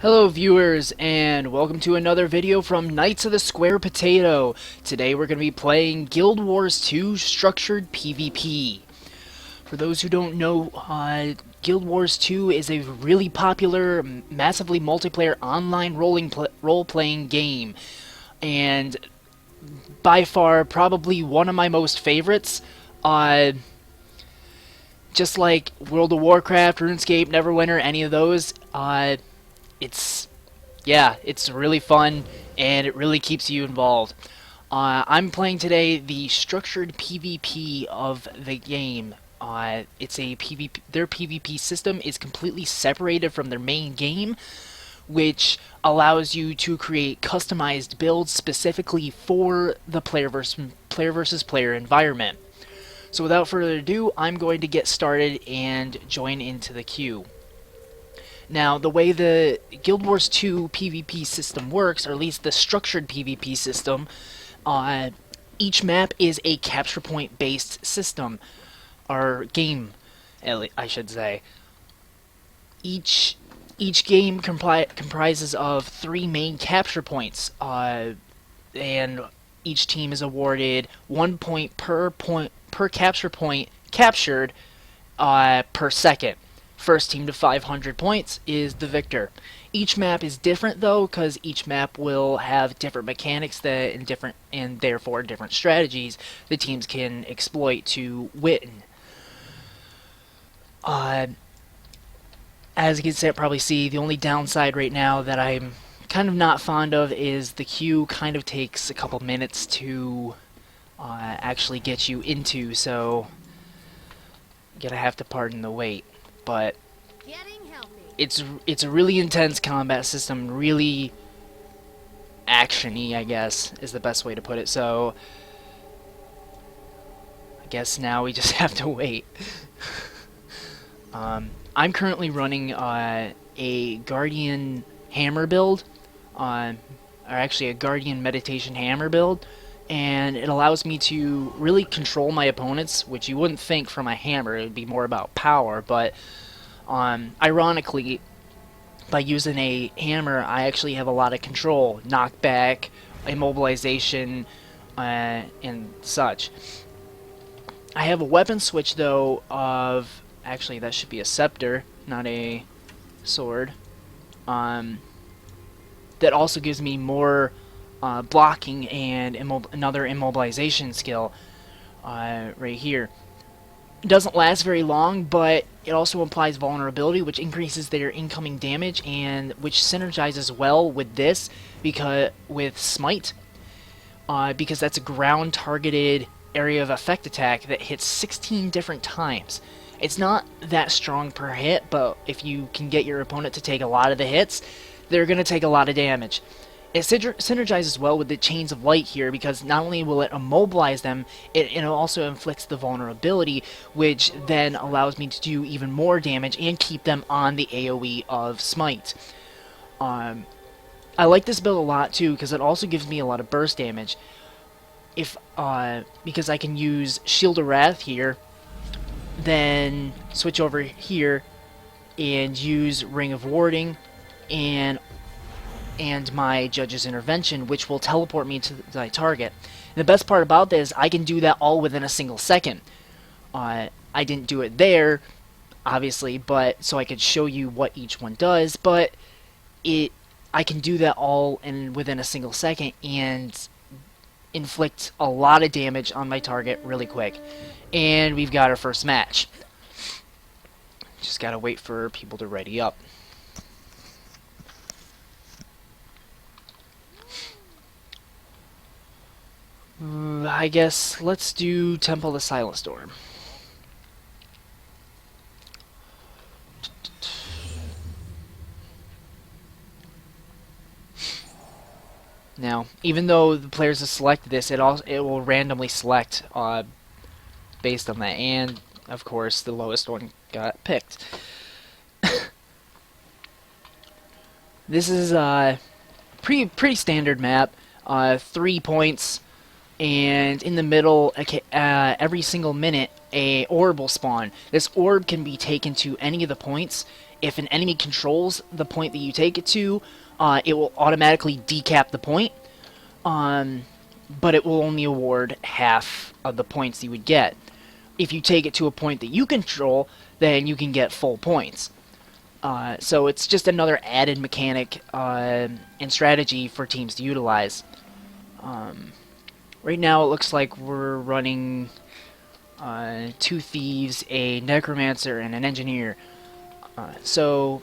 Hello viewers, and welcome to another video from Knights of the Square Potato. Today we're going to be playing Guild Wars 2 Structured PvP. For those who don't know, Guild Wars 2 is a really popular, massively multiplayer online role-playing game. And by far, probably one of my most favorites. Just like World of Warcraft, RuneScape, Neverwinter, any of those, it's really fun, and it really keeps you involved. I'm playing today the structured PvP of the game. It's a PvP. Their PvP system is completely separated from their main game, which allows you to create customized builds specifically for the player versus player environment. So without further ado, I'm going to get started and join into the queue. Now, the way the Guild Wars 2 PvP system works, or at least the structured PvP system, each map is a capture point based system, or game, I should say. Each game comprises of 3 main capture points, and each team is awarded 1 point per capture point captured per second. First team to 500 points is the victor. Each map is different though, because each map will have different mechanics and therefore different strategies the teams can exploit to win. As you can probably see, the only downside right now that I'm kind of not fond of is the queue kind of takes a couple minutes to actually get you into, so you're gonna have to pardon the wait. But it's a really intense combat system, really action-y, I guess, is the best way to put it. So I guess now we just have to wait. I'm currently running a Guardian Hammer build, or actually a Guardian Meditation Hammer build, and it allows me to really control my opponents, which you wouldn't think from a hammer. It would be more about power, but ironically, by using a hammer, I actually have a lot of control, knockback, immobilization, and such. I have a weapon switch, though, of... Actually, that should be a scepter, not a sword. That also gives me more blocking and another immobilization skill right here. It doesn't last very long, but it also implies vulnerability, which increases their incoming damage, and which synergizes well with this, with Smite, because that's a ground targeted area of effect attack that hits 16 different times. It's not that strong per hit, but if you can get your opponent to take a lot of the hits, they're going to take a lot of damage. It synergizes well with the Chains of Light here, because not only will it immobilize them, it also inflicts the vulnerability, which then allows me to do even more damage and keep them on the AoE of Smite. I like this build a lot too, because it also gives me a lot of burst damage. Because I can use Shield of Wrath here, then switch over here and use Ring of Warding and my Judge's Intervention, which will teleport me to my target. And the best part about this, I can do that all within a single second. I didn't do it there, obviously, but so I could show you what each one does, but I can do that all within a single second and inflict a lot of damage on my target really quick. And we've got our first match. Just gotta wait for people to ready up. I guess let's do Temple of the Silent Storm. Now, even though the players have selected this, it will randomly select based on that, and of course the lowest one got picked. This is a pretty standard map. 3 points, and in the middle, every single minute, a orb will spawn. This orb can be taken to any of the points, If an enemy controls the point that you take it to, it will automatically decap the point, but it will only award half of the points you would get. If you take it to a point that you control, then you can get full points. So it's just another added mechanic and strategy for teams to utilize. Right now it looks like we're running 2 thieves, a necromancer, and an engineer. So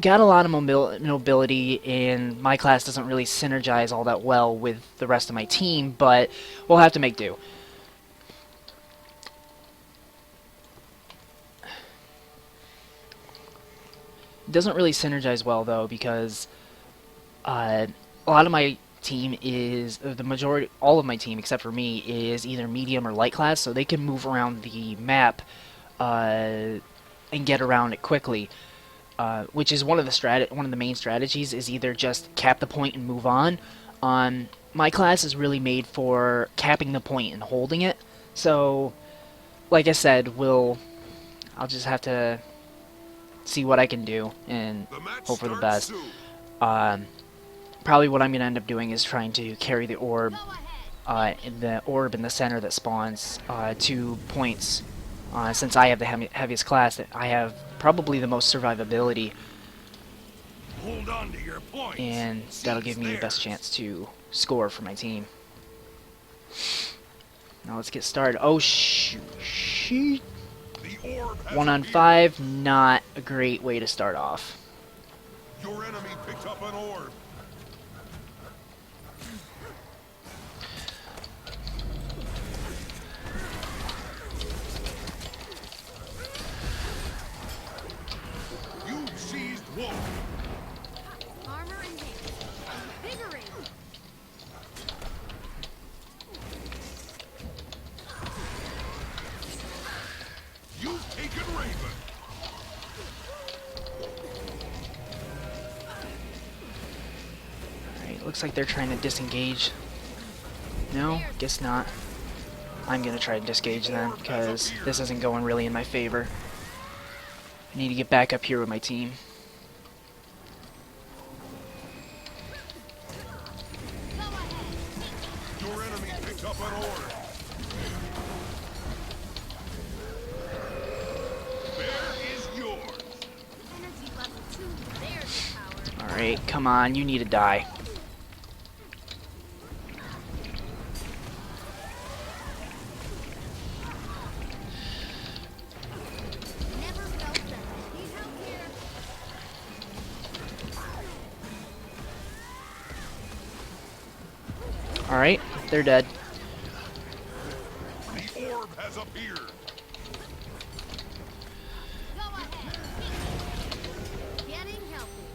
got a lot of mobility, and my class doesn't really synergize all that well with the rest of my team, but we'll have to make do. It doesn't really synergize well though, because a lot of my team is, the majority, all of my team except for me, is either medium or light class, so they can move around the map and get around it quickly. Which is one of the main strategies, is either just cap the point and move on. My class is really made for capping the point and holding it. So, like I said, I'll just have to see what I can do and hope for the best. Probably what I'm gonna end up doing is trying to carry the orb, in the center that spawns 2 points. Since I have the heaviest class, that I have probably the most survivability, Hold on to your points. and that'll give me the best chance to score for my team. Now let's get started. Oh shoot! 1 on 5, not a great way to start off. Your enemy picked up an orb. You seized one. Armor enhanced. Invigorating. You've taken Raven. Alright, looks like they're trying to disengage. No, guess not. I'm gonna try to disengage then, because this isn't going really in my favor. I need to get back up here with my team. Your enemy picked up an orb. There is yours. Energy level 2. There's the power. Alright, come on, you need to die. Never felt better. Need help here. Alright, they're dead. The orb has appeared. Go ahead. Getting healthy.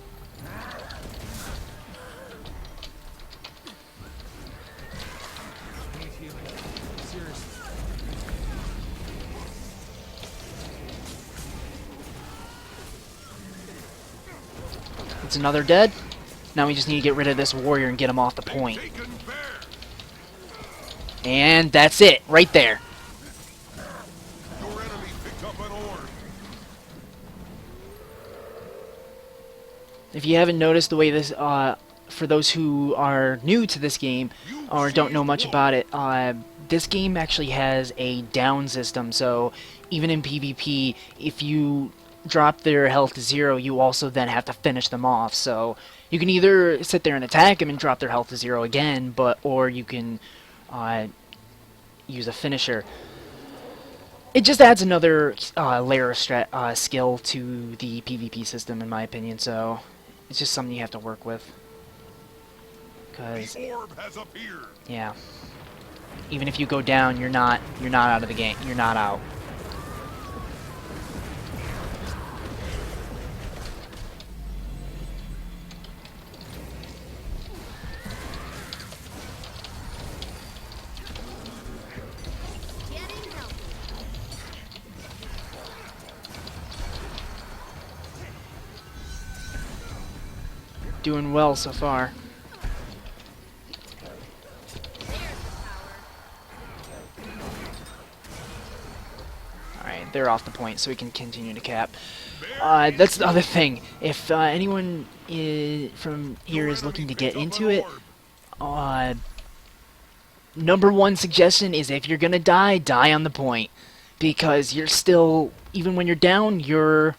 It's another dead. Now we just need to get rid of this warrior and get him off the point. Taken Bear. And that's it, right there. Your enemy picked up an orb. If you haven't noticed the way this, for those who are new to this game or don't know much about it, this game actually has a down system. So even in PvP, if you drop their health to 0, you also then have to finish them off. So you can either sit there and attack them and drop their health to 0 again, or you can use a finisher. It just adds another layer of skill to the PvP system, in my opinion. So it's just something you have to work with. Cause The orb has appeared. yeah, even if you go down, you're not out of the game. You're not out. Getting healthy. Doing well so far. There's the power. Alright, they're off the point, so we can continue to cap. That's the other thing. If anyone from here is looking to get into it, number one suggestion is if you're gonna die, die on the point, because you're still, even when you're down, you're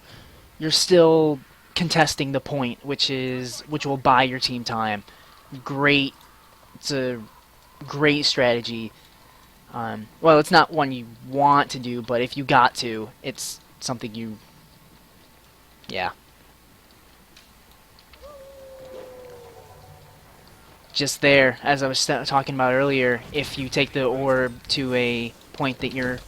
still contesting the point, which will buy your team time. Great, it's a great strategy. Well, it's not one you want to do, but if you got to, it's something you, yeah. Just there, as I was talking about earlier, if you take the orb to a point that your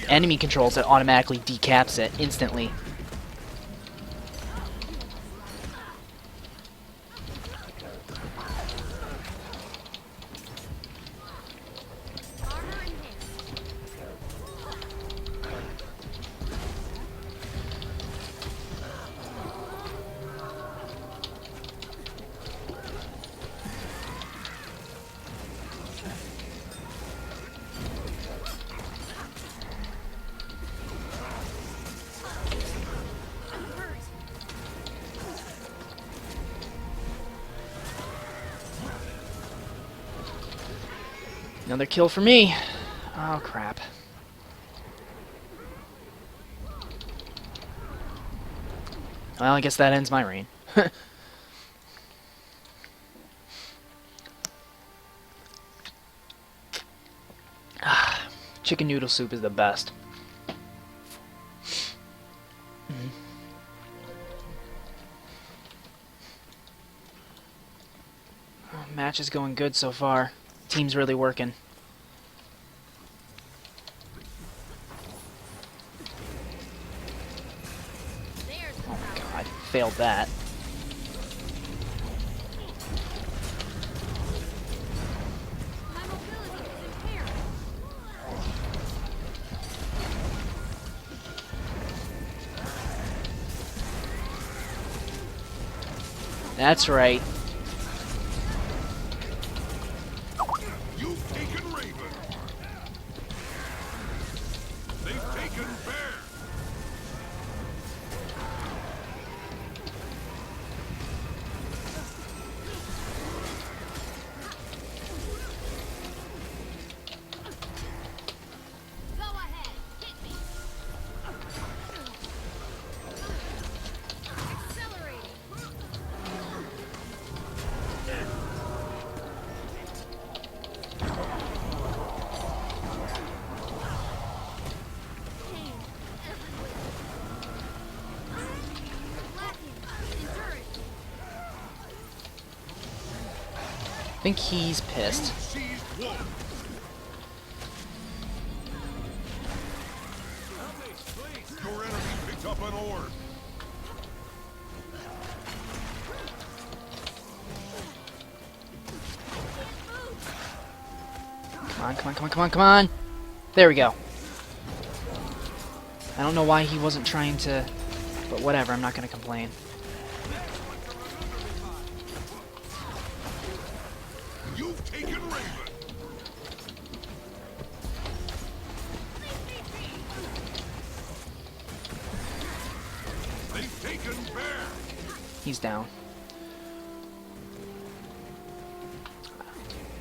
enemy controls, it automatically decaps it instantly. Another kill for me. Oh, crap. Well, I guess that ends my reign. Chicken noodle soup is the best. Match is going good so far. Team's really working. Oh my god, failed that. That's right. You've taken Raven. They've taken Bear. Go ahead, hit me. Accelerating. Pain everywhere. Lacking endurance. I think he's pissed. Seized one. Your enemy picked up an orb. Come on, come on, come on, come on, come on! There we go. I don't know why he wasn't trying to, but whatever, I'm not gonna complain. You've taken Raven. They've taken Bear. He's down.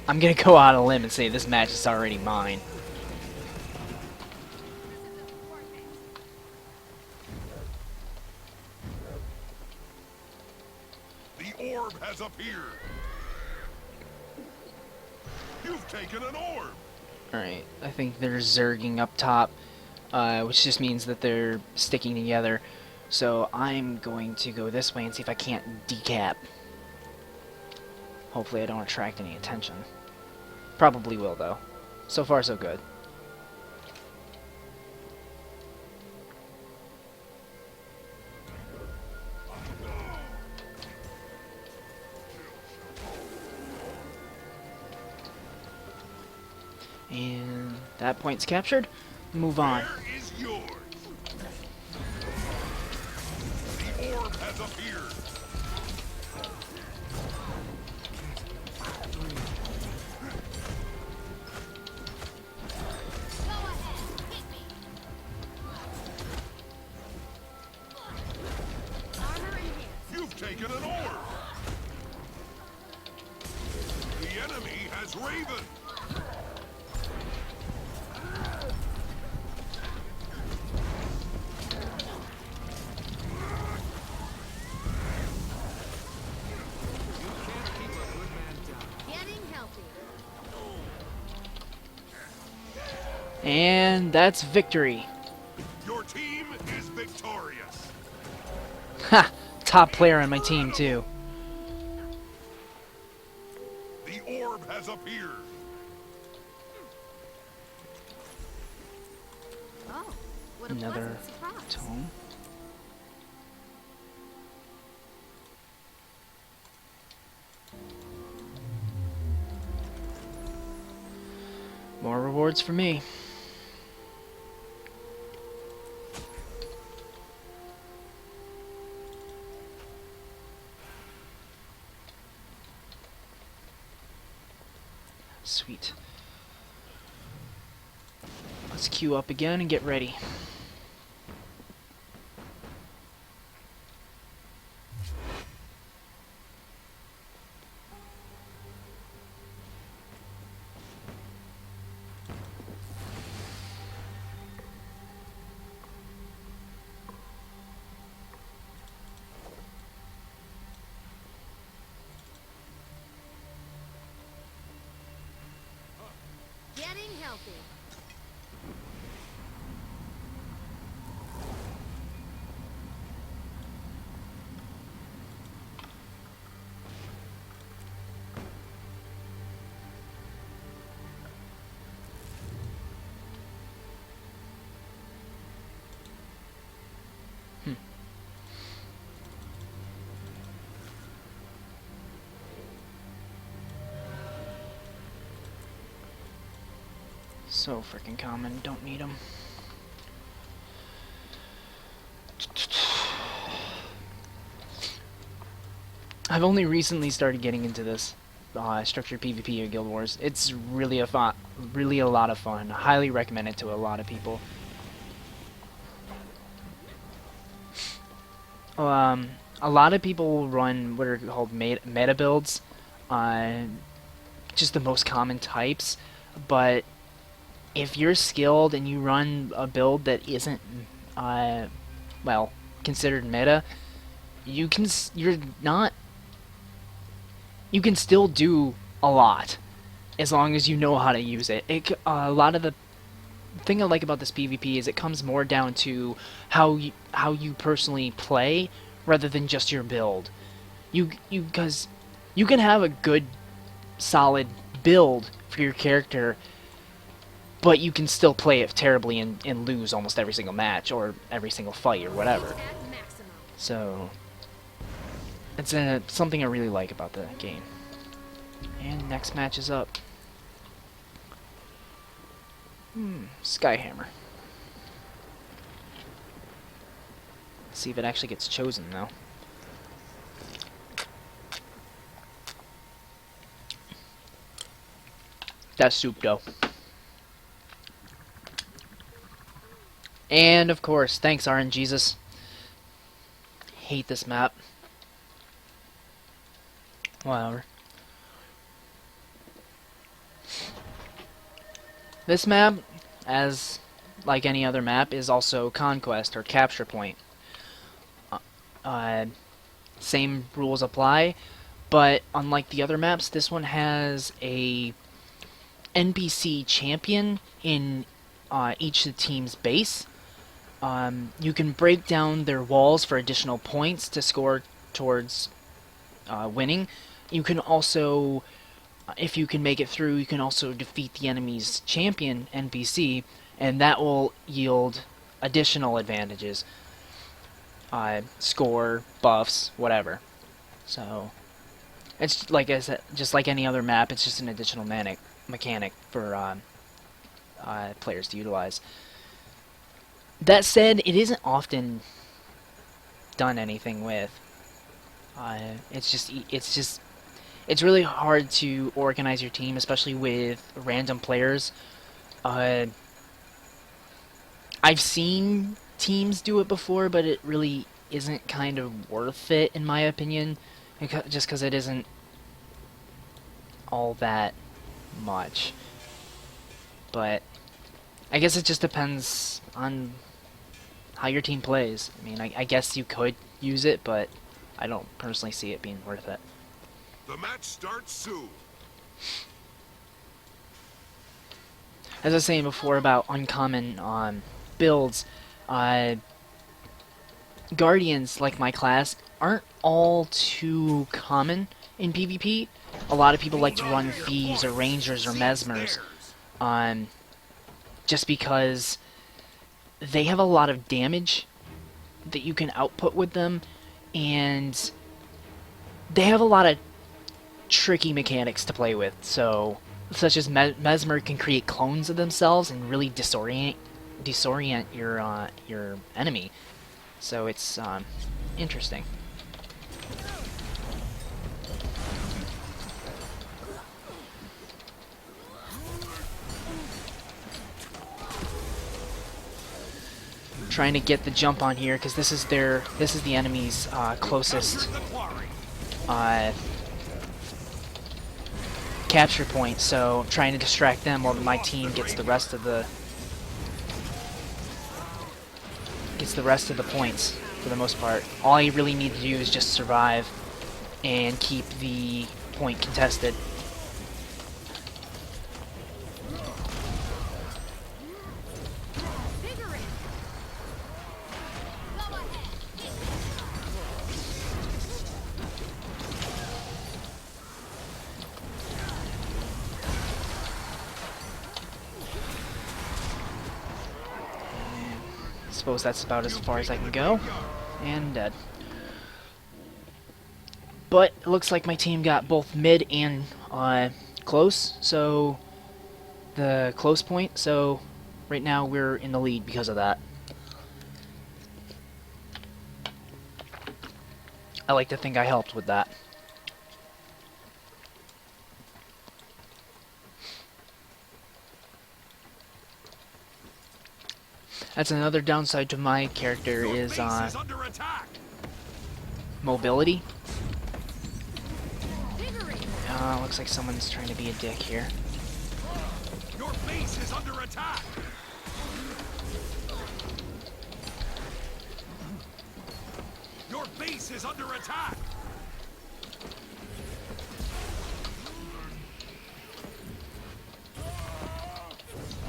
I'm gonna go out on a limb and say this match is already mine. The orb has appeared. You've taken an orb. Alright, I think they're zerging up top, which just means that they're sticking together. So I'm going to go this way and see if I can't decap. Hopefully I don't attract any attention. Probably will, though. So far, so good. And that point's captured. Move on. Bear is yours. The orb has appeared. taken an orb. The enemy has Raven. Getting healthy. And that's victory. Your team is victorious. Ha! Top player on my team, too. The orb has appeared. Oh, what a Another pleasant surprise. tome. More rewards for me. Sweet. Let's queue up again and get ready. Getting healthy. So freaking common, don't need them. I've only recently started getting into this structured PvP or Guild Wars. It's really really a lot of fun. Highly recommend it to a lot of people. A lot of people run what are called meta builds, just the most common types. But if you're skilled and you run a build that isn't, well, considered meta, you can still do a lot as long as you know how to use it. A lot of the thing I like about this PvP is it comes more down to how you personally play rather than just your build. Because you can have a good, solid build for your character, but you can still play it terribly and lose almost every single match or every single fight or whatever. At maximum. So it's something I really like about the game. And next match is up. Skyhammer. Let's see if it actually gets chosen now. That's soup dough. And of course, thanks RNGesus. Hate this map. Whatever. This map, as like any other map, is also conquest or capture point. Same rules apply, but unlike the other maps, this one has a NPC champion in each of the team's base. You can break down their walls for additional points to score towards winning. You can also, if you can make it through, you can also defeat the enemy's champion NPC, and that will yield additional advantages. Score, buffs, whatever. So, it's like I said, just like any other map, it's just an additional mechanic for players to utilize. That said, it isn't often done anything with. It's really hard to organize your team, especially with random players. I've seen teams do it before, but it really isn't kind of worth it, in my opinion, just because it isn't all that much. But I guess it just depends on how your team plays. I mean, I guess you could use it, but I don't personally see it being worth it. The match starts soon. As I was saying before about uncommon builds, Guardians, like my class, aren't all too common in PvP. A lot of people like to run Thieves or Rangers or Mesmers, just because they have a lot of damage that you can output with them, and they have a lot of tricky mechanics to play with. So, such as Mesmer can create clones of themselves and really disorient your enemy. So it's interesting. Trying to get the jump on here because this is the enemy's closest capture point. So I'm trying to distract them while my team gets the rest of the points for the most part. All I really need to do is just survive and keep the point contested. I suppose that's about as far as I can go. And dead. But it looks like my team got both mid and close, so the close point, so right now we're in the lead because of that. I like to think I helped with that. That's another downside to my character is mobility. Looks like someone's trying to be a dick here. Your base is under attack. Your base is under attack.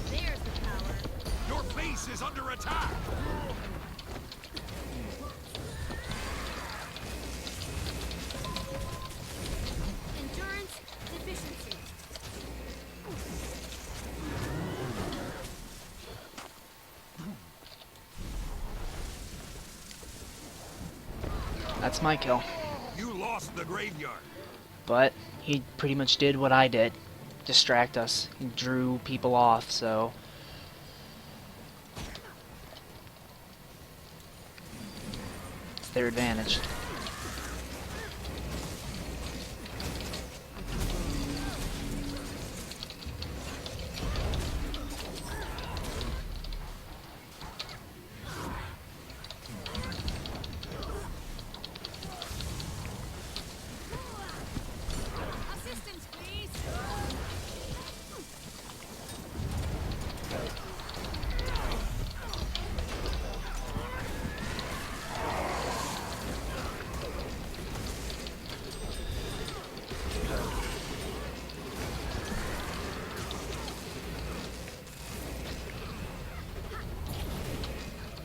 There's the power. Your base is under attack. Endurance deficiency. That's my kill. You lost the graveyard. But he pretty much did what I did. Distract us. He drew people off, so... it's their advantage. Assistance, please.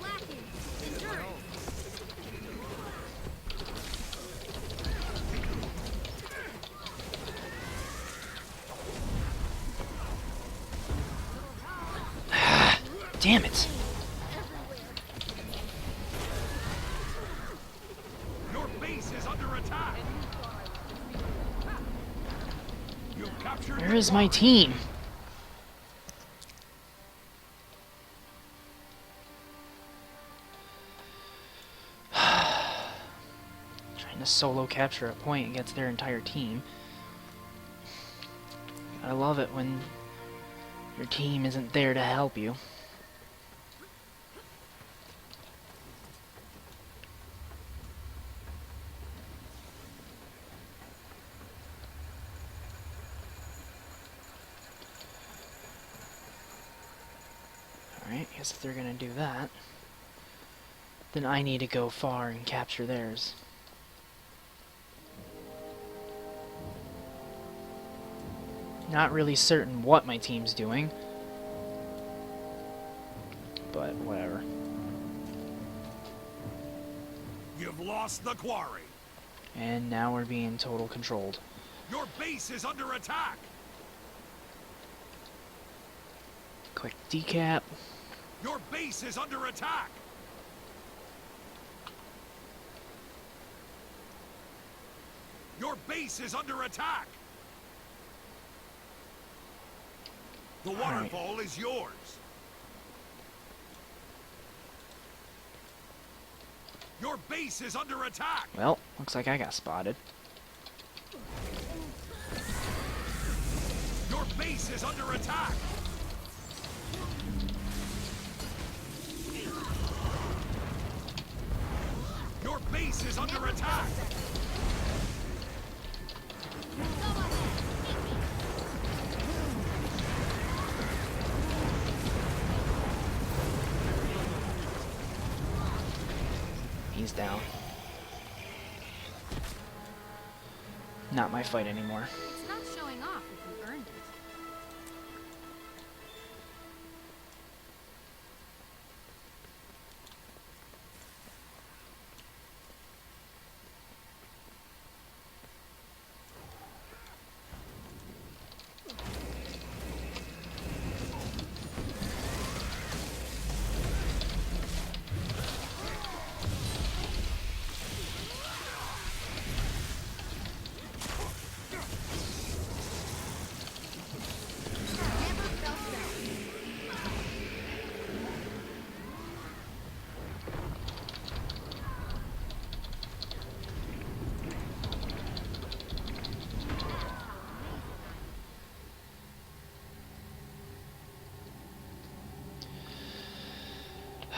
Lacking endurance. Damn it! Your base is under attack. You captured. Where is my team? Trying to solo capture a point against their entire team. I love it when your team isn't there to help you. guess if they're gonna do that, then I need to go far and capture theirs. Not really certain what my team's doing, but whatever. You've lost the quarry. And now we're being total controlled. Your base is under attack. Quick decap. Your base is under attack. Your base is under attack. The waterfall is yours. Your base is under attack. Well, looks like I got spotted. Your base is under attack. Your base is under attack. He's down. Not my fight anymore. It's not showing off if you earned it. Never felt better.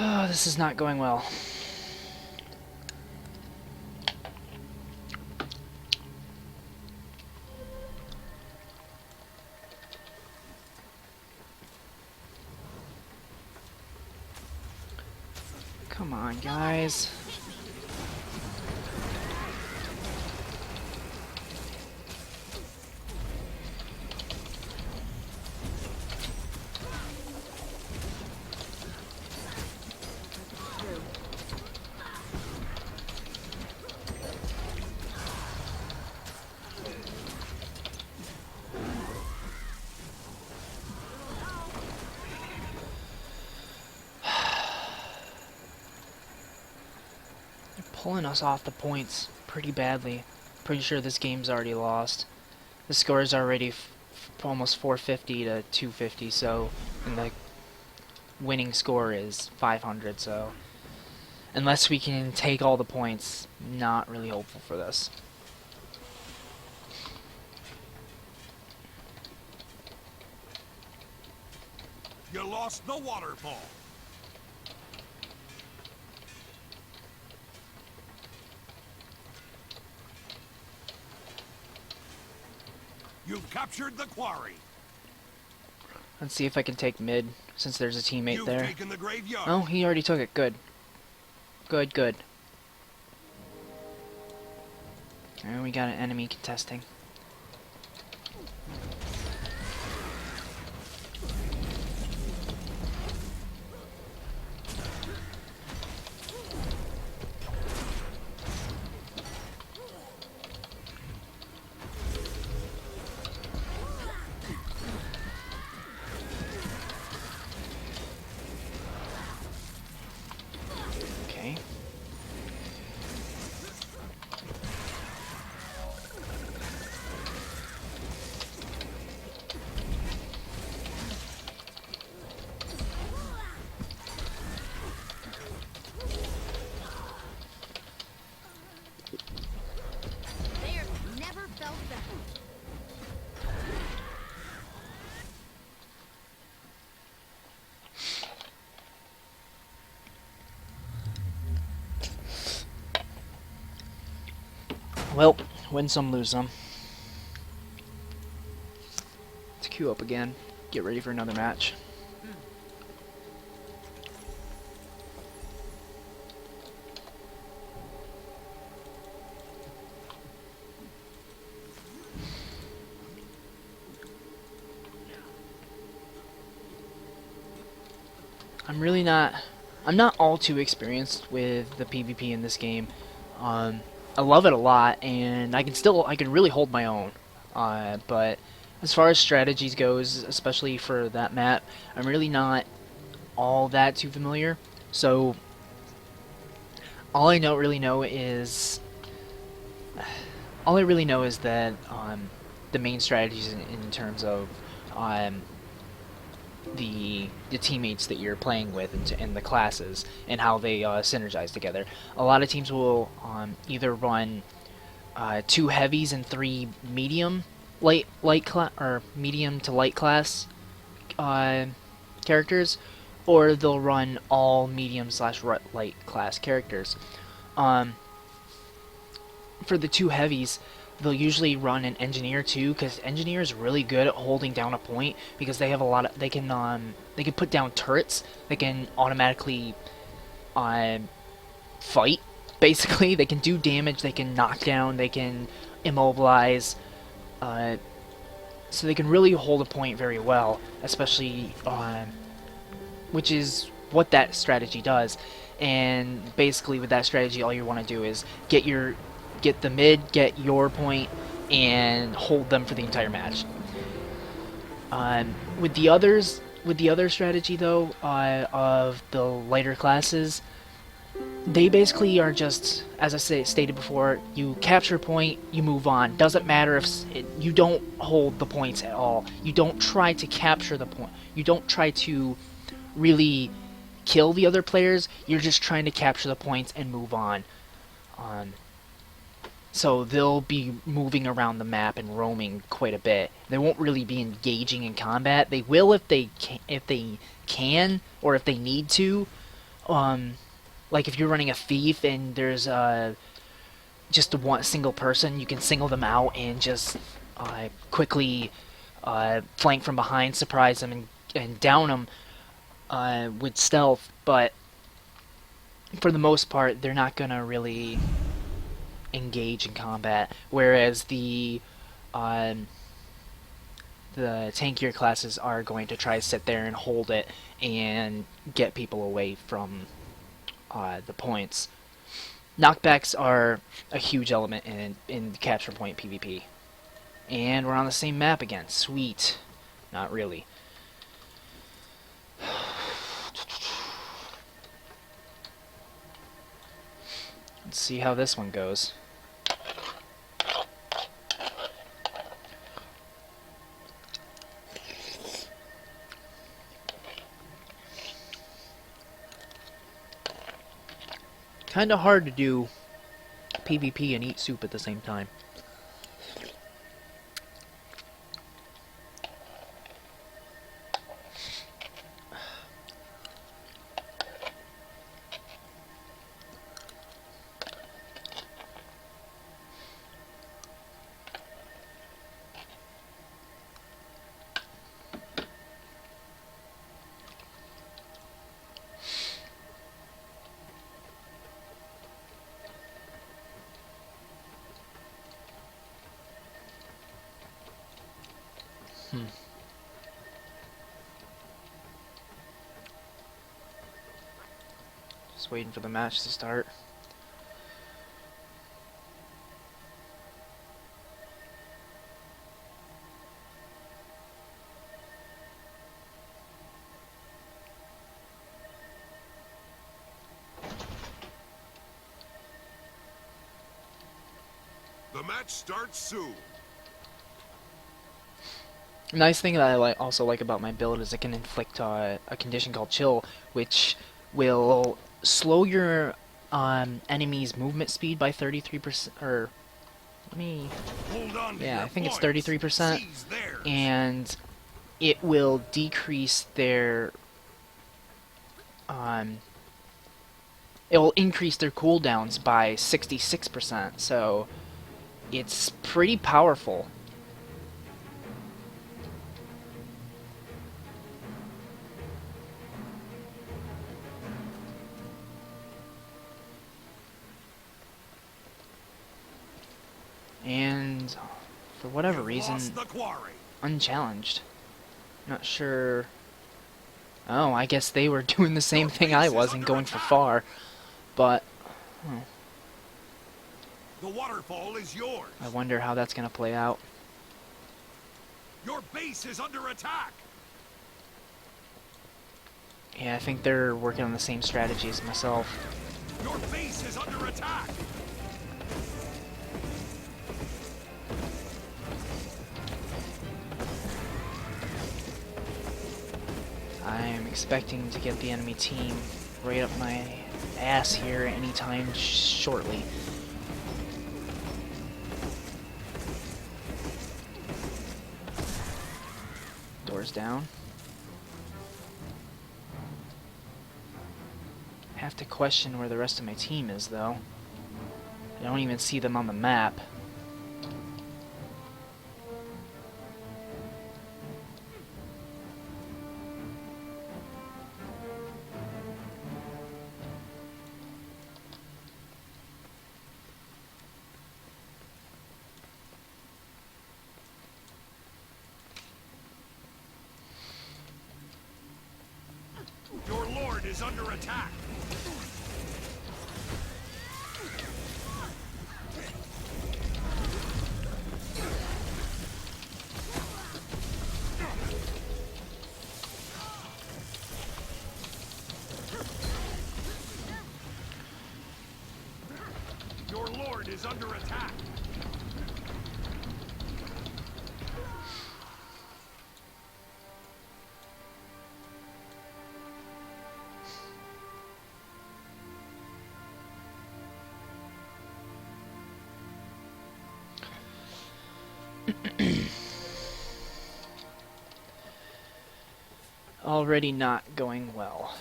Oh, this is not going well. Come on, guys. Pulling us off the points pretty badly. Pretty sure this game's already lost. The score is already almost 450 to 250, so, and the winning score is 500, so unless we can take all the points, not really hopeful for this. You lost the waterfall. You've captured the quarry. Let's see if I can take mid, since there's a teammate You've there. taken the graveyard. Oh, he already took it. Good. Good, good. And we got an enemy contesting. Okay. There's never felt better. Well, win some, lose some. Let's queue up again. Get ready for another match. I'm really not. I'm not all too experienced with the PvP in this game. Um, I love it a lot, and I can really hold my own. But as far as strategies goes, especially for that map, I'm really not all that too familiar. So all I know really know is all I really know is that the main strategies in terms of um, the teammates that you're playing with and the classes and how they synergize together. A lot of teams will either run two heavies and three medium or medium to light class uh, characters, or they'll run all medium slash light class characters. Um, for the two heavies, they'll usually run an engineer too, because engineer is really good at holding down a point because they have a lot of they can put down turrets. They can automatically fight. Basically, they can do damage. They can knock down. They can immobilize. Uh, so they can really hold a point very well, especially which is what that strategy does. And basically, with that strategy, all you want to do is get the mid, get your point, and hold them for the entire match. With the other strategy though, of the lighter classes, they basically are just, as stated before, you capture a point, you move on. Doesn't matter if you don't hold the points at all. You don't try to capture the point. You don't try to really kill the other players. You're just trying to capture the points and move on. Um, so they'll be moving around the map and roaming quite a bit. They won't really be engaging in combat. They will if they can or if they need to. Like if you're running a thief and there's just one single person, you can single them out and just quickly flank from behind, surprise them, and down them with stealth. But for the most part, they're not gonna really engage in combat. Whereas the tankier classes are going to try to sit there and hold it and get people away from the points. Knockbacks are a huge element in capture point PvP. And we're on the same map again. Sweet. Not really. Let's see how this one goes. Kinda hard to do PvP and eat soup at the same time. Just waiting for the match to start. The match starts soon. Nice thing that I also like about my build is it can inflict a condition called Chill, which will slow your enemy's movement speed by 33%. Or let me, Hold on to yeah, your I think it's points. 33%, Seize theirs. and it will decrease their um, it will increase their cooldowns by 66%. So it's pretty powerful. And for whatever You've reason, lost the quarry. unchallenged. Not sure Oh, I guess they were doing the same thing I was and going for far. But The waterfall is yours. I wonder how that's going to play out. Your base is under attack. Yeah, I think they're working on the same strategy as myself. Your base is under attack. I'm expecting to get the enemy team right up my ass here anytime shortly. Doors down. Have to question where the rest of my team is, though. I don't even see them on the map. Your lord is under attack. Your lord is under attack. Already not going well.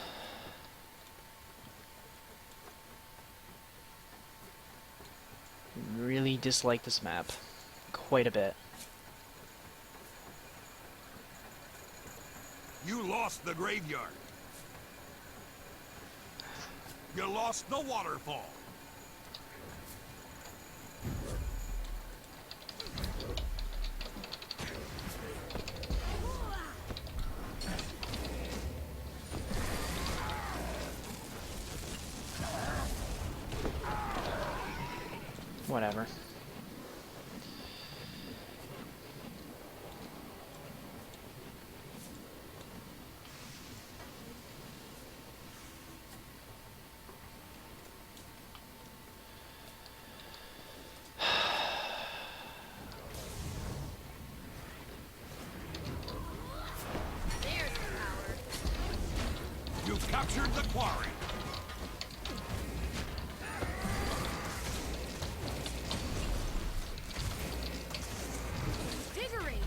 Really dislike this map. Quite a bit. You lost the graveyard. You lost the waterfall. Whatever. There's the power. You've captured the quarry. Diggery.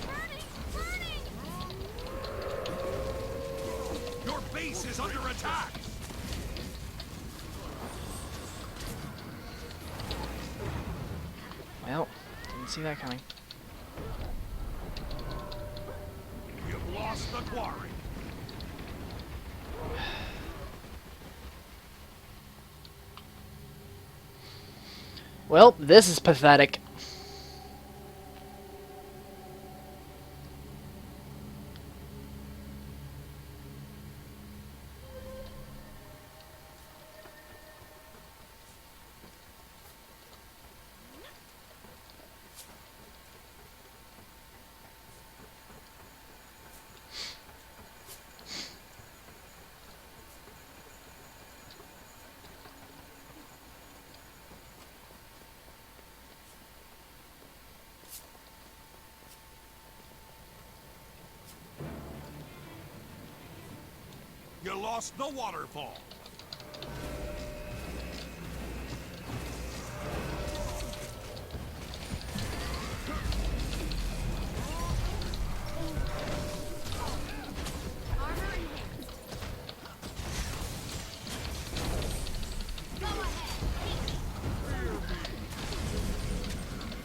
Burning! Burning! Your base is under attack. Well, didn't see that coming. You've lost the quarry. Well, this is pathetic. You lost the waterfall. Armor enhanced. Go ahead.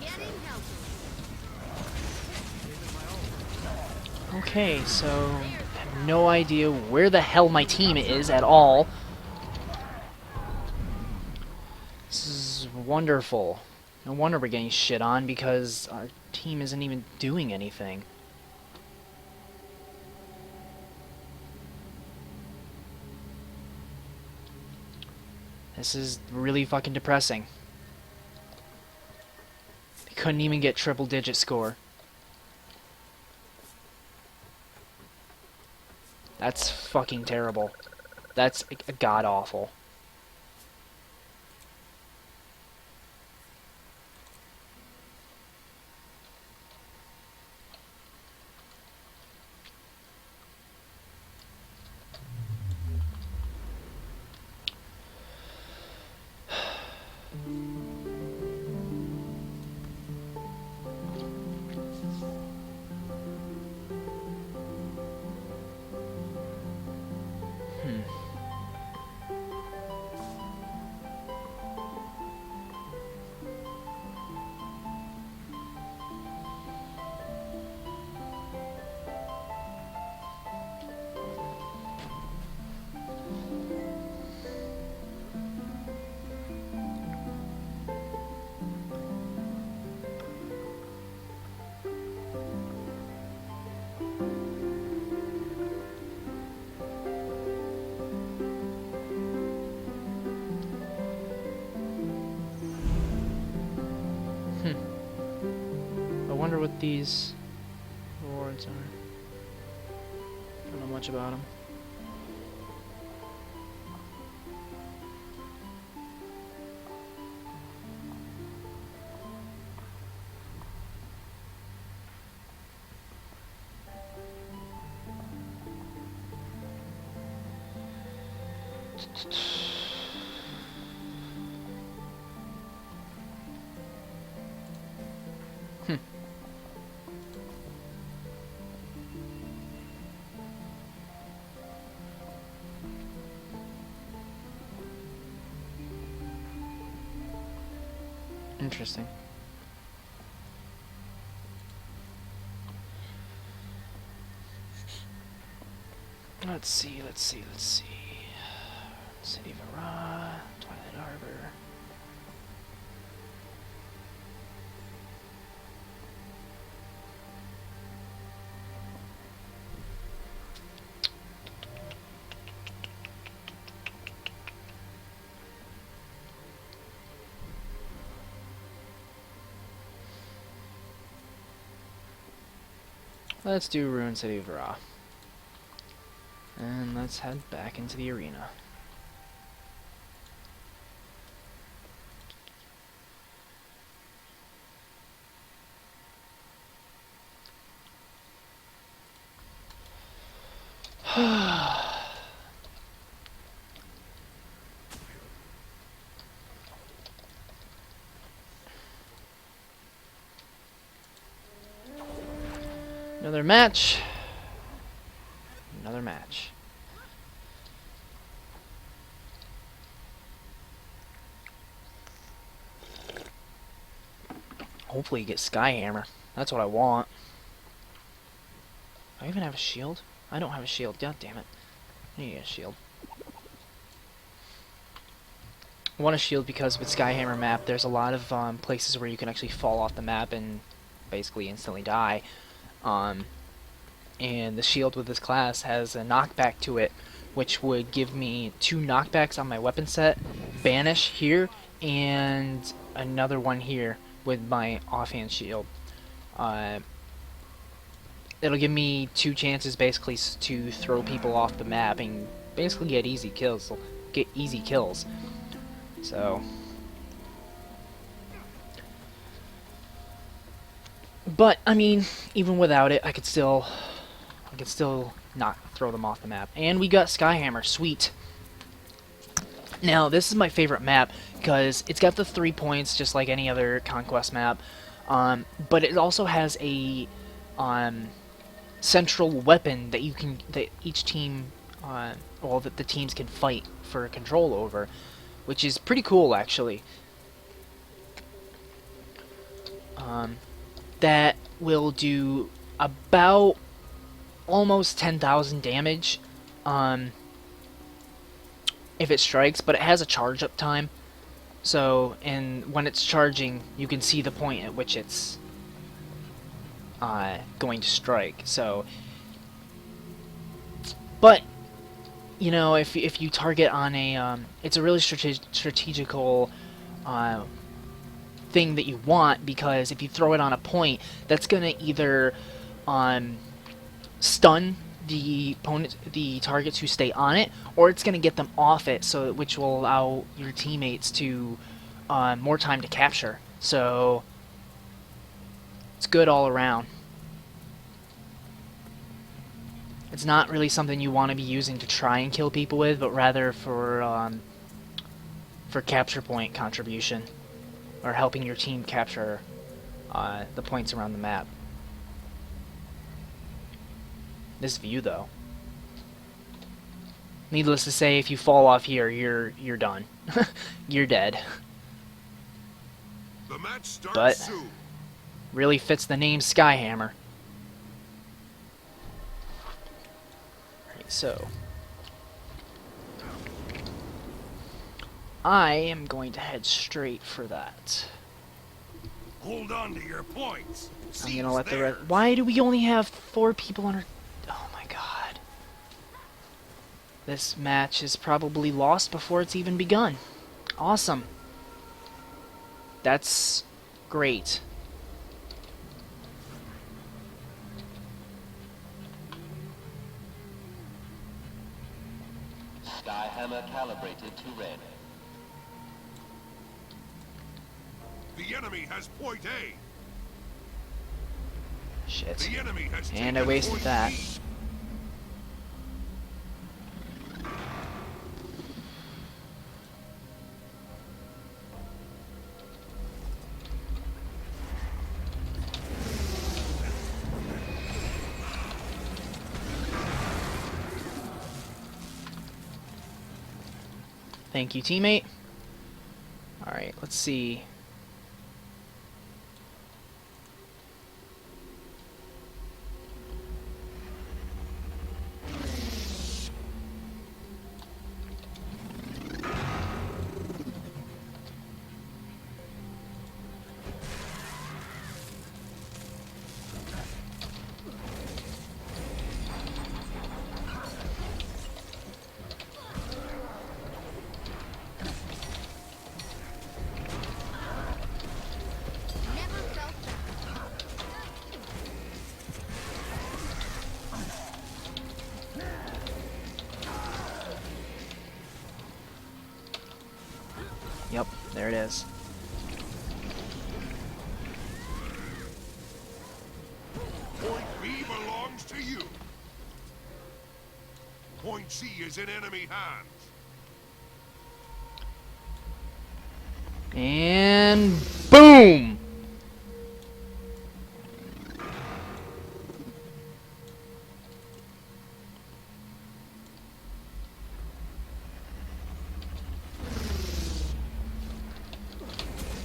Getting healthy. Okay, so I have no idea where the hell my team is at all. This is wonderful. No wonder we're getting shit on, because our team isn't even doing anything. This is really fucking depressing. They couldn't even get triple-digit score. That's fucking terrible. That's god-awful. I wonder what these rewards are. Don't know much about them. Interesting. Let's see. City of Ara, Twilight Harbor. Let's do Ruined City of Ra. And let's head back into the arena. Another match. Another match. Hopefully you get Skyhammer. That's what I want. Do I even have a shield? I don't have a shield. God damn it. I need a shield. I want a shield because with Skyhammer map, there's a lot of places where you can actually fall off the map and basically instantly die. And the shield with this class has a knockback to it, which would give me 2 knockbacks on my weapon set, banish here, and another one here with my offhand shield. It'll give me 2 chances basically to throw people off the map and basically get easy kills. So, but I mean, even without it, I could still not throw them off the map. And we got Skyhammer, sweet. Now, this is my favorite map because it's got the 3 points just like any other Conquest map, but it also has a central weapon that each team, that the teams can fight for control over, which is pretty cool actually. That will do about almost 10,000 damage if it strikes, but it has a charge up time, So, and when it's charging, you can see the point at which it's going to strike. So, but you know, if you target on a, it's a really strategical thing that you want, because if you throw it on a point, that's gonna either stun the targets who stay on it, or it's gonna get them off it, so which will allow your teammates to more time to capture. So it's good all around. It's not really something you want to be using to try and kill people with, but rather for capture point contribution, or helping your team capture the points around the map. This view, though. Needless to say, if you fall off here, you're done. You're dead. The match starts But soon. really fits the name Skyhammer. Right, so I am going to head straight for that. Hold on to your points. I'm gonna let the rest. Why do we only have 4 people on our? Oh my god. This match is probably lost before it's even begun. Awesome. That's great. Skyhammer calibrated to red. The enemy has point A. Shit. The enemy has And I taken wasted point that. B. Thank you, teammate. Alright, let's see. Never felt Yep, there it is. Point B belongs to you. Point C is in enemy hands. And boom!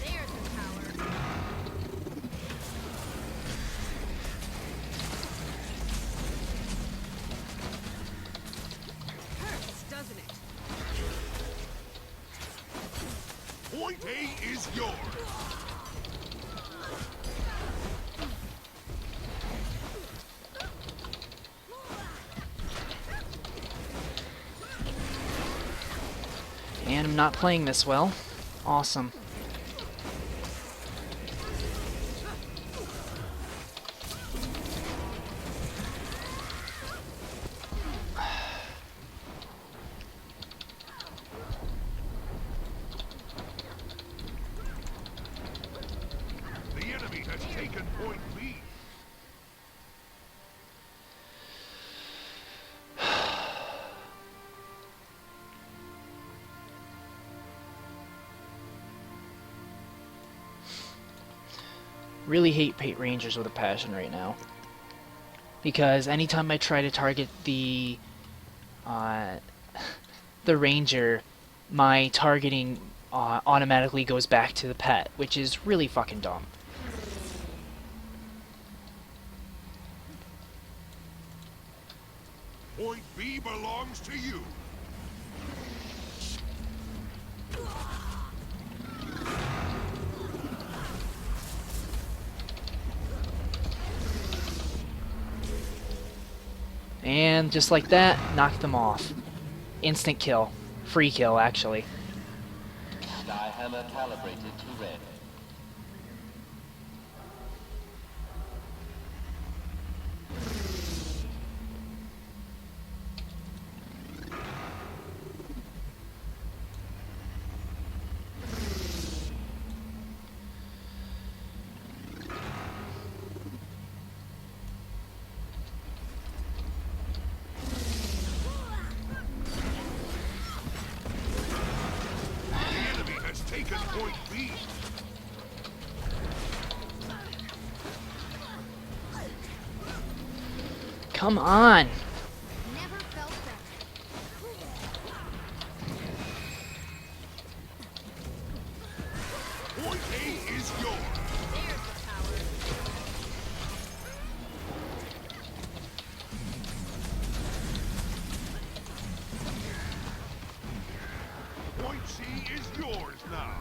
there's the power. Hurts, doesn't it? Point A is yours. And I'm not playing this well. Awesome. The enemy has taken point B. Really hate Rangers with a passion right now. Because anytime I try to target the Ranger, my targeting automatically goes back to the pet, which is really fucking dumb. Point B belongs to you. And just like that, knock them off. Instant kill. Free kill, actually. Skyhammer calibrated to red. The enemy has taken point B. Come on! Never felt better. Point A is yours. There's the power. Point C is yours now.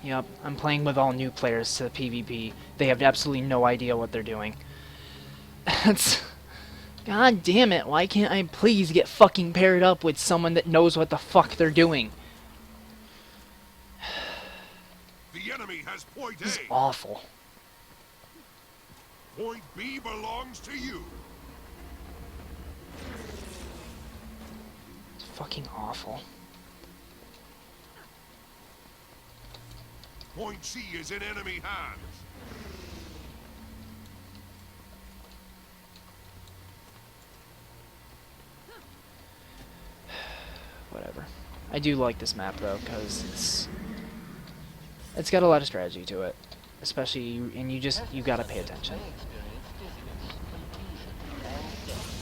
Yep, I'm playing with all new players to PvP. They have absolutely no idea what they're doing. That's... God damn it, why can't I please get fucking paired up with someone that knows what the fuck they're doing? The enemy has point This is A. awful. Point B belongs to you. It's fucking awful. Point C is in enemy hands. Whatever. I do like this map though, because it's got a lot of strategy to it. Especially, and you gotta pay attention. They experience dizziness, confusion, and death.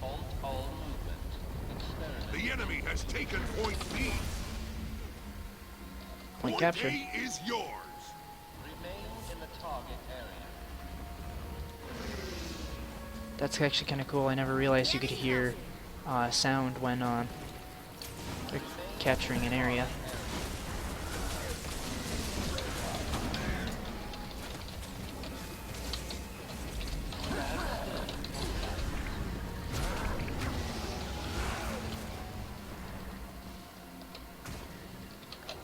Halt all movement. Experiment. The enemy has taken point B. Point Point capture. A is yours. Remain in the target area. That's actually kind of cool. I never realized you could hear sound when they're capturing an area.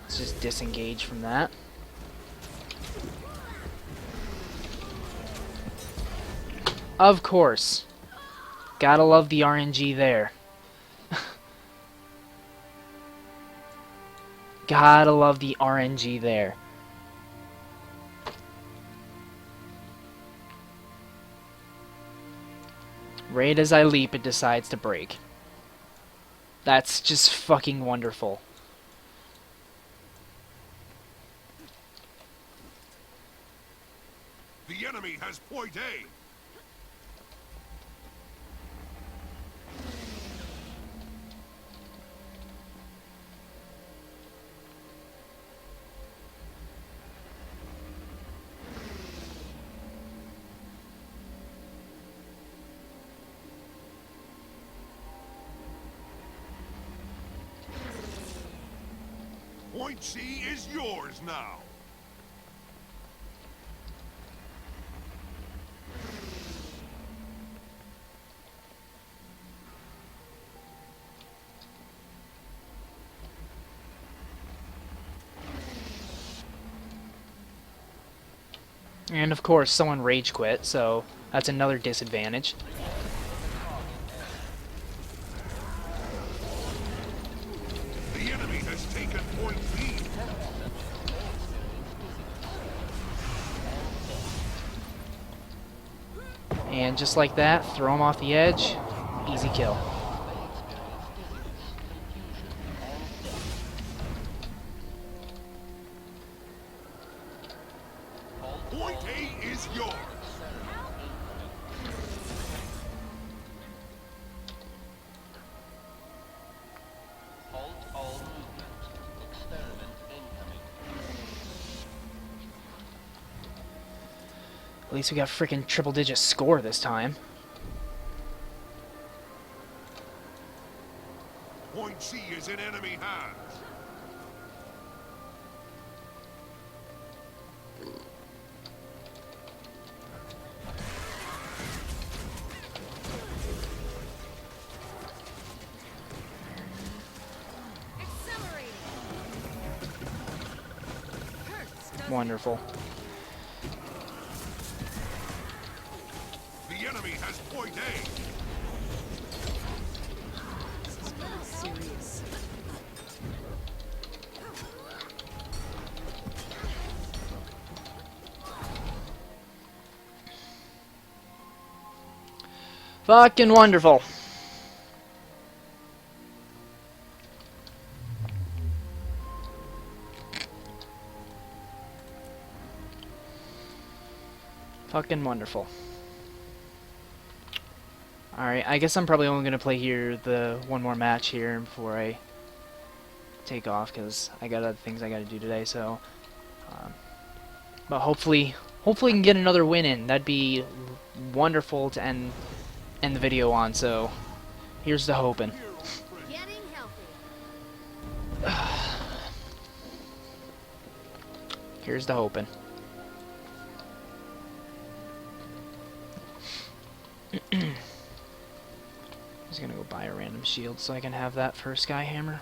Let's just disengage from that. Of course. Gotta love the RNG there. Gotta love the RNG there. Right as I leap, it decides to break. That's just fucking wonderful. The enemy has point A. Point C is yours now. And of course, someone rage quit, so that's another disadvantage. The enemy has taken point B. And just like that, throw him off the edge. Easy kill. Point A is yours. Halt all movement. Experiment incoming. At least we got freaking triple digit score this time. Point C is in enemy hands. Accelerating. Hurts, doesn't Wonderful. The enemy has point A. this is getting serious. Fucking wonderful. Fucking wonderful. Alright, I guess I'm probably only going to play here the one more match here before I take off, because I got other things I got to do today, so... but hopefully we can get another win in. That'd be wonderful to end the video on, so here's the hoping. Getting healthy. Here's the hoping. Just gonna go buy a random shield so I can have that for Skyhammer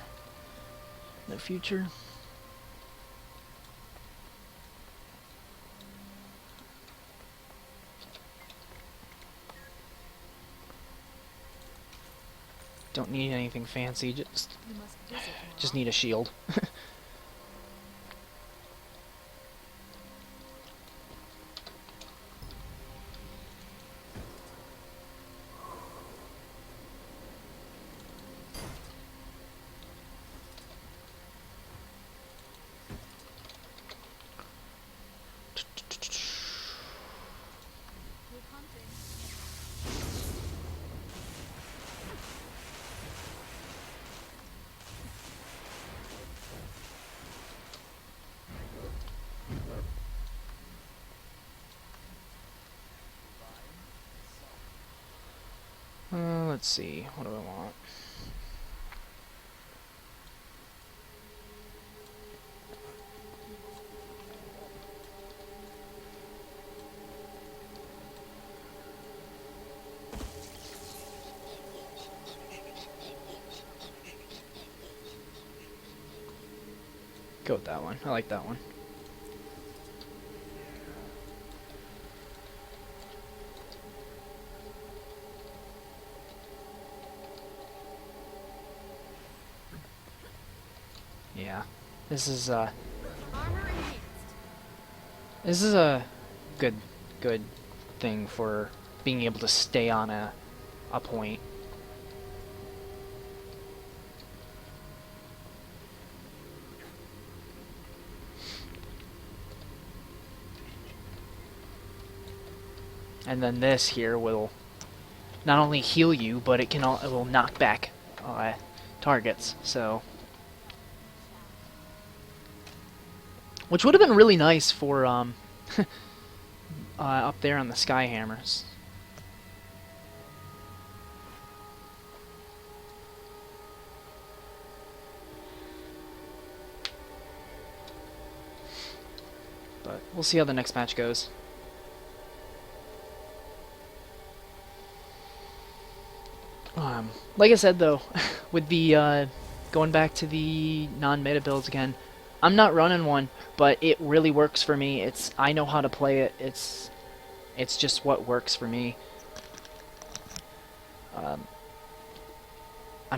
in the future. Don't need anything fancy, You must visit just need a shield. Good hunting. Let's see, what do I want? Go with that one. I like that one. Yeah. This is Armor enhanced. this is a good thing for being able to stay on a point. And then this here will not only heal you, but it will knock back targets. So, which would have been really nice for up there on the Skyhammers. But we'll see how the next match goes. Like I said though, with the going back to the non-meta builds again, I'm not running one, but it really works for me. I know how to play it. It's just what works for me. I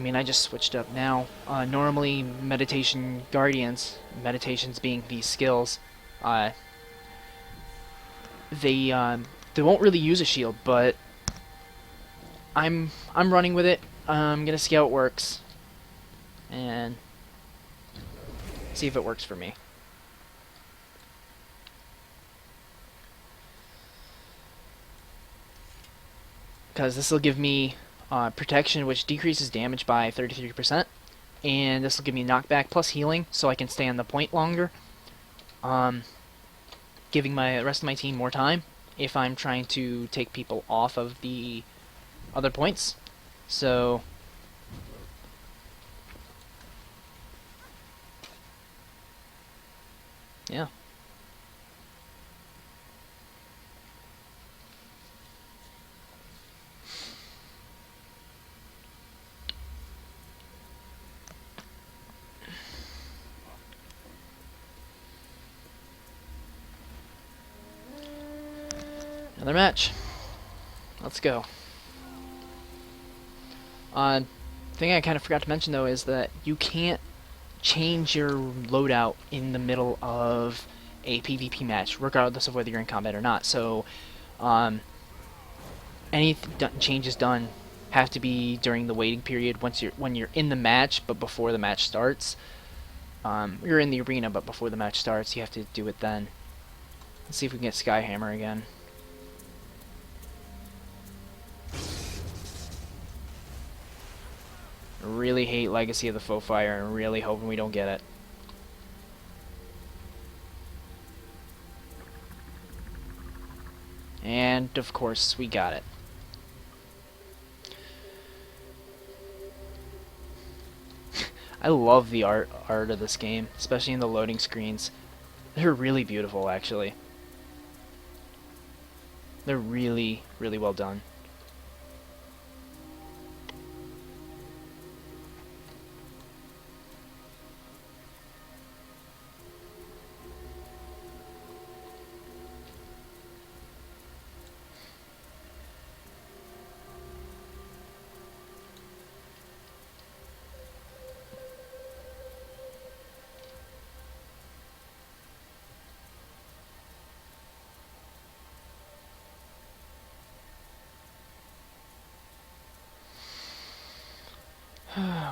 mean, I just switched up now. Normally, meditation guardians, meditations being these skills, they won't really use a shield, but I'm running with it. I'm gonna see how it works, and see if it works for me. Because this will give me protection, which decreases damage by 33%, and this will give me knockback plus healing, so I can stay on the point longer, giving the rest of my team more time if I'm trying to take people off of the other points. So Yeah. Another match. Let's go. Thing I kind of forgot to mention though is that you can't change your loadout in the middle of a PvP match, regardless of whether you're in combat or not. So, any changes done have to be during the waiting period when you're in the match, but before the match starts. You're in the arena, but before the match starts, you have to do it then. Let's see if we can get Skyhammer again. Really hate Legacy of the Foe Fire and really hoping we don't get it. And of course we got it. I love the art of this game, especially in the loading screens. They're really beautiful, actually. They're really, really well done.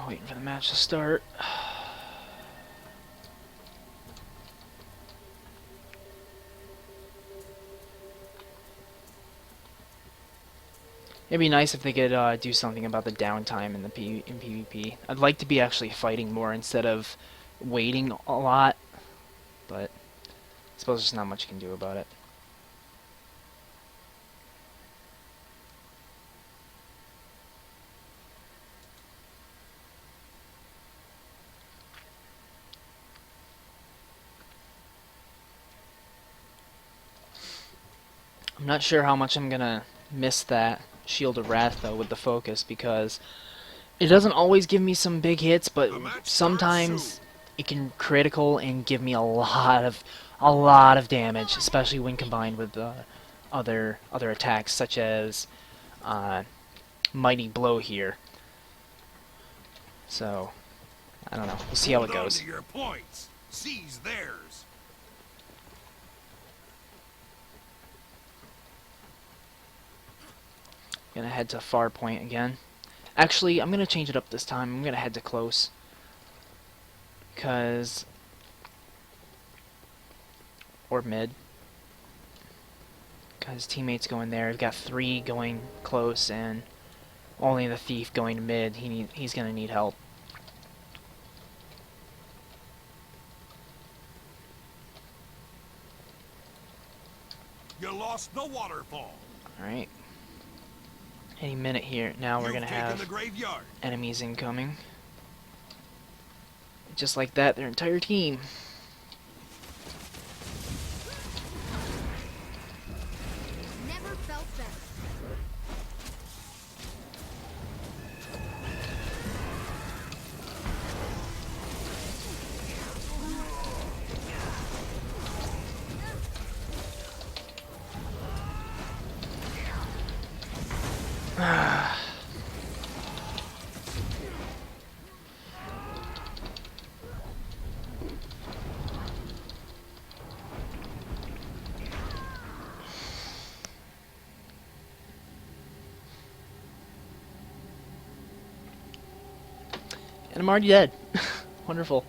Waiting for the match to start. It'd be nice if they could do something about the downtime in PvP. I'd like to be actually fighting more instead of waiting a lot, but I suppose there's not much you can do about it. I'm not sure how much I'm gonna miss that Shield of Wrath though with the focus, because it doesn't always give me some big hits, but The match sometimes starts it can critical and give me a lot of damage, especially when combined with other attacks such as Mighty Blow here. So I don't know. We'll see how it Hold on goes. to your points. Seize theirs. Gonna head to far point again. Actually, I'm gonna change it up this time. I'm gonna head to close, or mid, because teammates going there. I've got 3 going close and only the thief going to mid. He's gonna need help. You lost the waterfall. All right. Any minute here now, we're You've gonna taken the have graveyard. enemies incoming. Just like that, their entire team. Never felt better. And I'm already dead. Wonderful.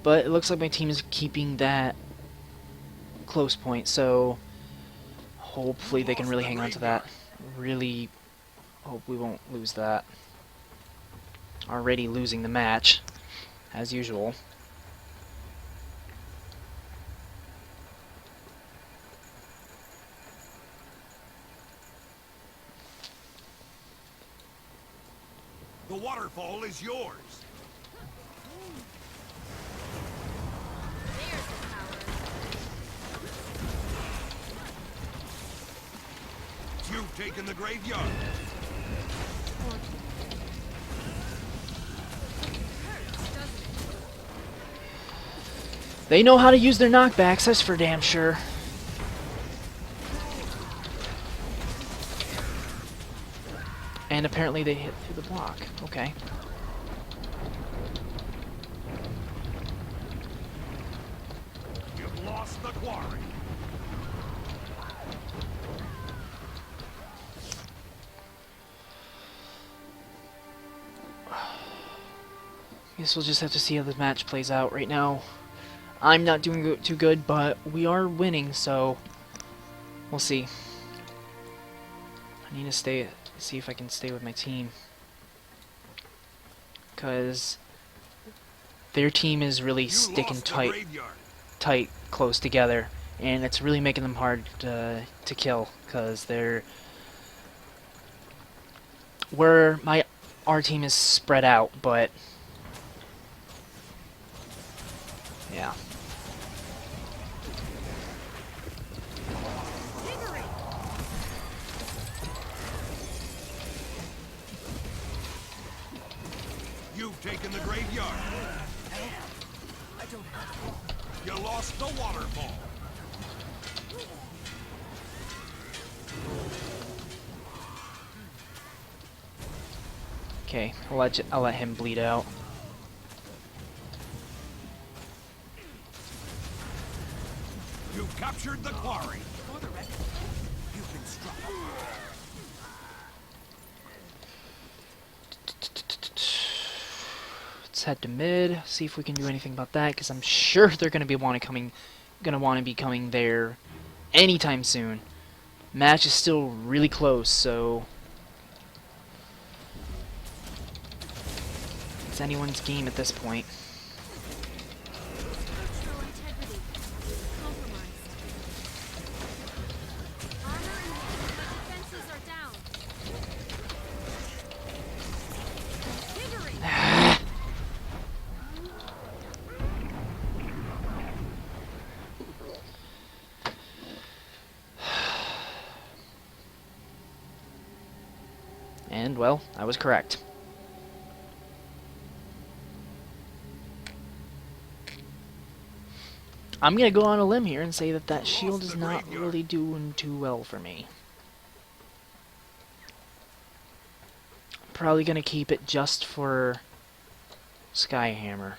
But it looks like my team is keeping that close point, so hopefully they can really hang on to that. Really hope we won't lose that. Already losing the match, as usual. The waterfall is yours. There's the power. You've taken the graveyard. Hurts, doesn't it? They know how to use their knockbacks, that's for damn sure. And apparently they hit through the block. Okay. You've lost the quarry. Guess we'll just have to see how the match plays out right now. I'm not doing too good, but we are winning, so we'll see. I need to see if I can stay with my team, because their team is really You sticking lost the tight, graveyard. close together, and it's really making them hard to kill, because our team is spread out, but yeah. You've taken the graveyard. You lost the waterfall. Okay, I'll let him bleed out. You've captured the quarry. For the record, you've been struck. Let's head to mid, see if we can do anything about that, because I'm sure they're gonna want to be coming there anytime soon. Match is still really close, so it's anyone's game at this point. Structural integrity compromised. Armor and defenses are down. Thievery! And, well, I was correct. I'm gonna go on a limb here and say that that shield is not really doing too well for me. Probably gonna keep it just for Skyhammer,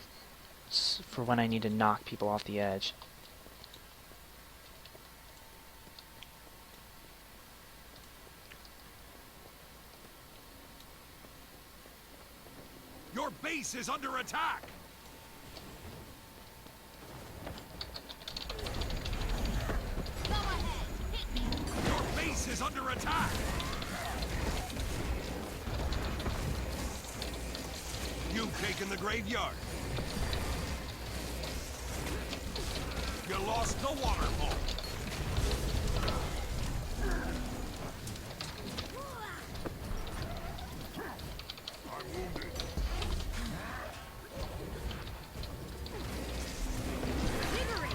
for when I need to knock people off the edge. Your base is under attack. Go ahead, hit me. Your base is under attack. You've taken the graveyard. You lost the waterfall. I'm wounded. Thievery!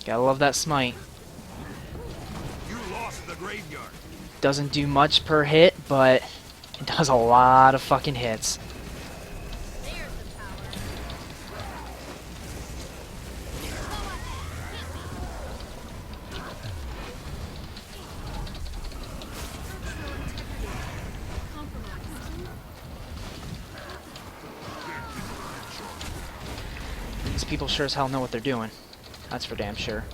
Gotta love that smite. You lost the graveyard. Doesn't do much per hit, but it does a lot of fucking hits. There's the power. Structural integrity compromised. These people sure as hell know what they're doing. That's for damn sure.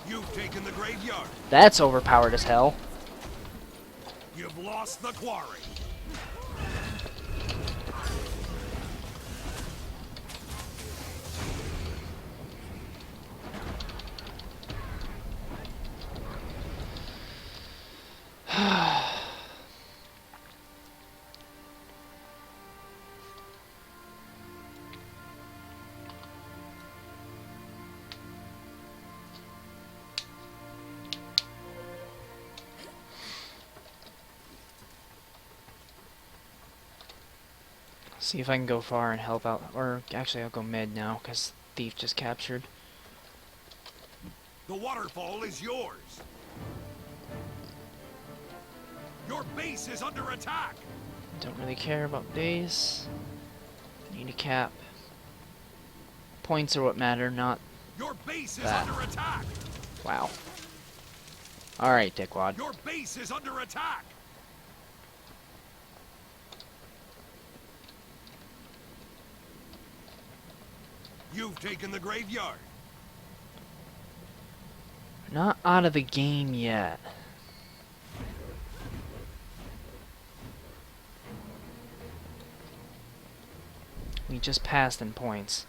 You've taken the graveyard. That's overpowered as hell. You've lost the quarry. See if I can go far and help out. Or actually, I'll go mid now, because Thief just captured. The waterfall is yours. Your base is under attack. Don't really care about base. Need a cap. Points are what matter, not... Your base is That. under attack. Wow. Alright, dickwad. Your base is under attack. You've taken the graveyard. Not out of the game yet. We just passed in points.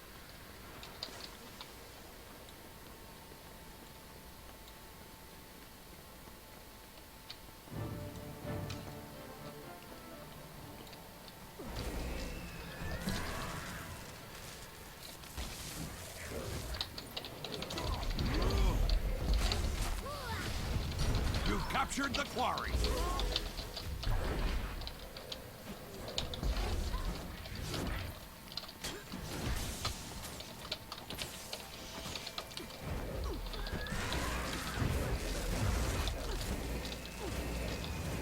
You've captured the quarry.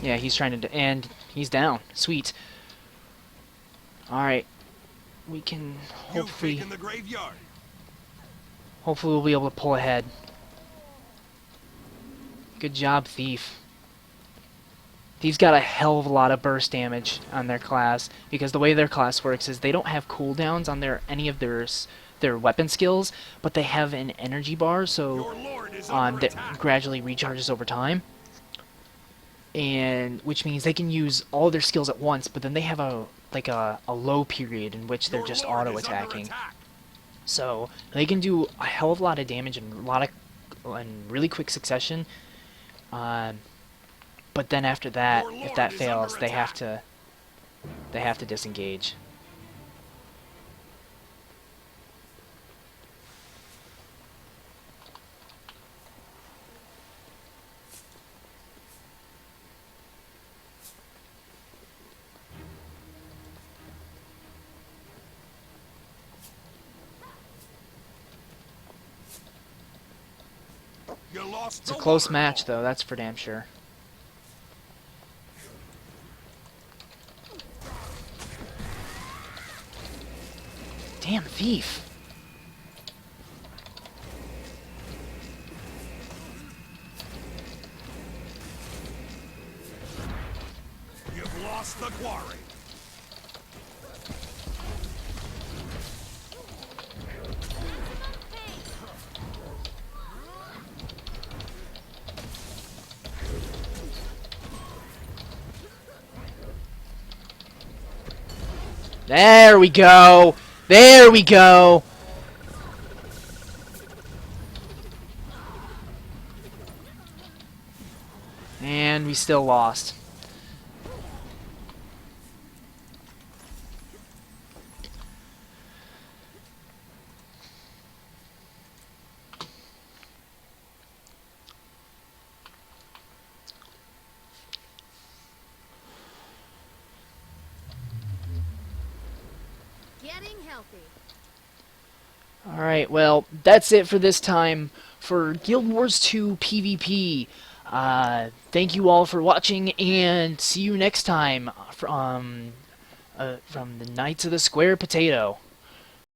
Yeah, he's trying to... and he's down. Sweet. Alright. We can You've hopefully... taken the graveyard. Hopefully we'll be able to pull ahead. Good job, Thief. Thief's got a hell of a lot of burst damage on their class, because the way their class works is they don't have cooldowns on any of their weapon skills, but they have an energy bar, so Your lord is under that attack. gradually recharges over time. And which means they can use all their skills at once, but then they have a low period in which they're Your just lord is auto under attacking. attack. So they can do a hell of a lot of damage in really quick succession. But then after that, Your if lord that is fails, under they have attack. to disengage. You lost It's a the close waterfall. match, though. That's for damn sure. Damn Thief! You've lost the quarry. There we go! There we go! And we still lost. Getting healthy. Alright, well, that's it for this time for Guild Wars 2 PvP. Thank you all for watching, and see you next time from the Knights of the Square Potato.